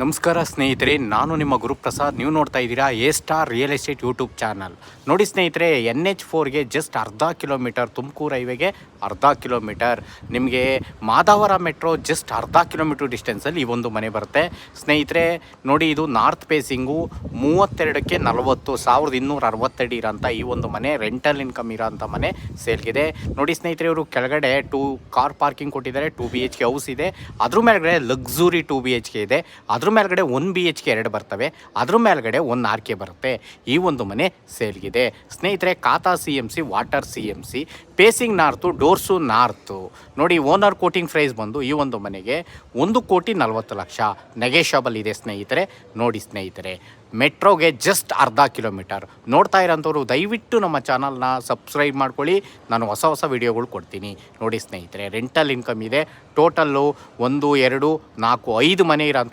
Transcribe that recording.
ನಮಸ್ಕಾರ ಸ್ನೇಹಿತರೆ, ನಾನು ನಿಮ್ಮ ಗುರುಪ್ರಸಾದ್. ನೀವು ನೋಡ್ತಾ ಇದ್ದೀರಾ A star real estate YouTube channel. ನೋಡಿ ಸ್ನೇಹಿತರೆ, NH4ಗೆ ಜಸ್ಟ್ ಅರ್ಧ ಕಿಲೋಮೀಟರ್, ತುಮಕೂರು ಹೈವೇಗೆ ಅರ್ಧ ಕಿಲೋಮೀಟರ್, ನಿಮಗೆ ಮಾದಾವರ ಮೆಟ್ರೋ ಜಸ್ಟ್ ಅರ್ಧ ಕಿಲೋಮೀಟರ್ ಡಿಸ್ಟೆನ್ಸಲ್ಲಿ ಈ ಒಂದು ಮನೆ ಬರುತ್ತೆ ಸ್ನೇಹಿತರೆ. ನೋಡಿ, ಇದು ನಾರ್ತ್ ಫೇಸಿಂಗು 32ಕ್ಕೆ 40, 1260 ಇರೋಂಥ ಈ ಒಂದು ಮನೆ ರೆಂಟಲ್ ಇನ್ಕಮ್ ಇರೋಂಥ ಮನೆ ಸೇಲ್ಗಿದೆ. ನೋಡಿ ಸ್ನೇಹಿತರೆ, ಇವರು ಕೆಳಗಡೆ 2 ಕಾರ್ ಪಾರ್ಕಿಂಗ್ ಕೊಟ್ಟಿದ್ದಾರೆ, 2 BHK ಹೌಸ್ ಇದೆ, ಅದ್ರ ಮೇಲ್ಗಡೆ ಲಕ್ಸುರಿ 2 BHK ಇದೆ, ಅದ್ರ ಮೇಲ್ಗಡೆ 1 BHK 2 ಬರ್ತವೆ, ಅದ್ರ ಮೇಲ್ಗಡೆ 1 RK ಬರುತ್ತೆ. ಈ ಒಂದು ಮನೆ ಸೇಲ್ಗಿದೆ ಸ್ನೇಹಿತರೆ. ಖಾತಾ CMC, water CMC, facing north, doors north. ನೋಡಿ, ಓನರ್ ಕೋಟಿಂಗ್ ಪ್ರೈಸ್ ಬಂದು ಈ ಒಂದು ಮನೆಗೆ 1,40,40,00,000 ನೆಗೆಷಬಲ್ ಇದೆ ಸ್ನೇಹಿತರೆ. ನೋಡಿ ಸ್ನೇಹಿತರೆ, ಮೆಟ್ರೋಗೆ ಜಸ್ಟ್ ಅರ್ಧ ಕಿಲೋಮೀಟರ್. ನೋಡ್ತಾ ಇರೋಂಥವ್ರು ದಯವಿಟ್ಟು ನಮ್ಮ ಚಾನಲ್ನ ಸಬ್ಸ್ಕ್ರೈಬ್ ಮಾಡ್ಕೊಳ್ಳಿ, ನಾನು ಹೊಸ ವಿಡಿಯೋಗಳು ಕೊಡ್ತೀನಿ. ನೋಡಿ ಸ್ನೇಹಿತರೆ, ರೆಂಟಲ್ ಇನ್ಕಮ್ ಇದೆ. ಟೋಟಲ್ಲು 1, 2, 4, 5 ಮನೆ ಇರೋಂಥ